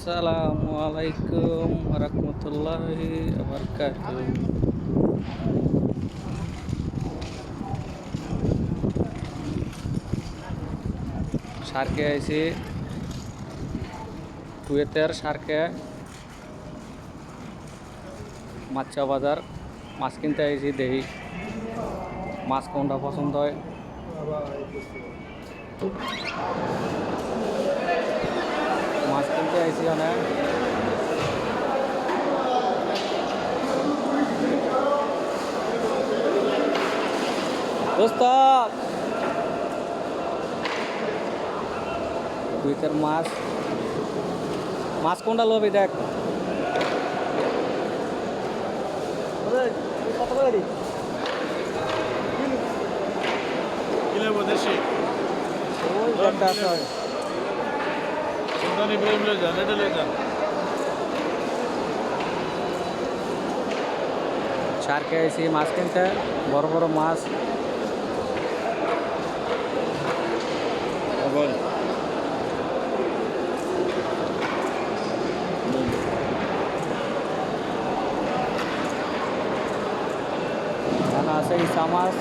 Assalamualaikum warahmatullahi wabarakatuh. সার্কে আইছি, কুয়েতের সার্কে মাছা বাজার মাছ কিনতে আইছি। দেখি মাছ কোনটা পছন্দ হয়। মাছ কিনতে আইছি অনেক। দোস্ত কুয়েতের মাছ মাছ কোনটা লবি দেখ। সার্কে আইছি মাছ কিনতে, বড় বড় মাছ। এখানে আছে ইসা মাছ,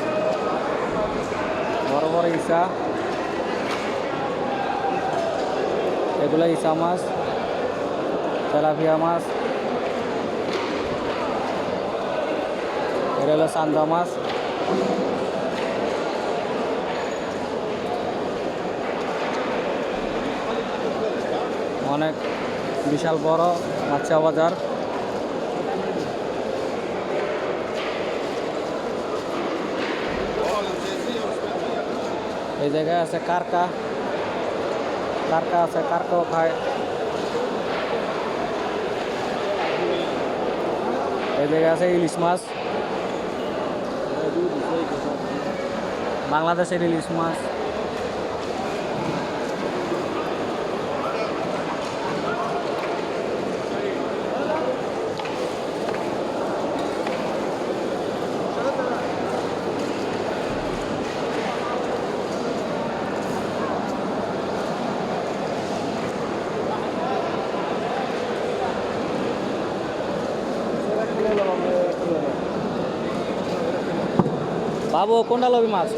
বড় বড় ইসা। এগুলো ইসা মাছ, তেলাপিয়া মাছ। এটা হলো চান্দা মাছ। অনেক বিশাল বড় মাছা বাজার। এই জায়গায় আছে কারকা, কারকা আছে, কারকাও খায়। এই জায়গায় আছে ইলিশ মাছ, বাংলাদেশের ইলিশ মাছ। বাবু কোনটা লবি মাছ?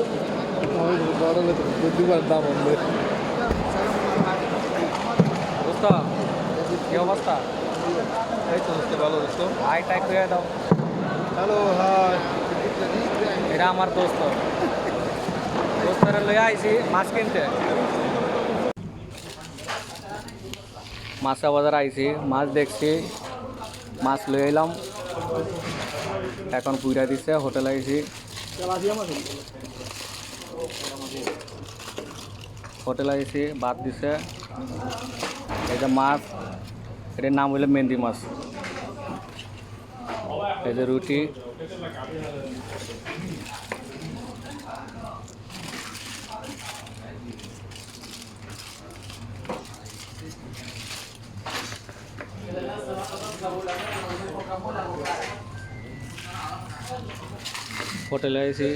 কি অবস্থা? এই তো ভালো দোস্ত। হাই টাই করে দাও। Hello, hi. এটা আমার দোস্ত, দোস্তরা লয়ে আইছি মাছ কিনতে। মাছা বাজার আইছি, মাছ দেখছি, মাছ লয়ে এলাম। এখন পুইরা দিচ্ছে, হোটেল আইছি। হোটেল আইছি, ভাত দিছে। এই যে মাছ, এটার নাম হইলো মেন্দি মাছ। এই যে রুটি, হোটেলে আইছি।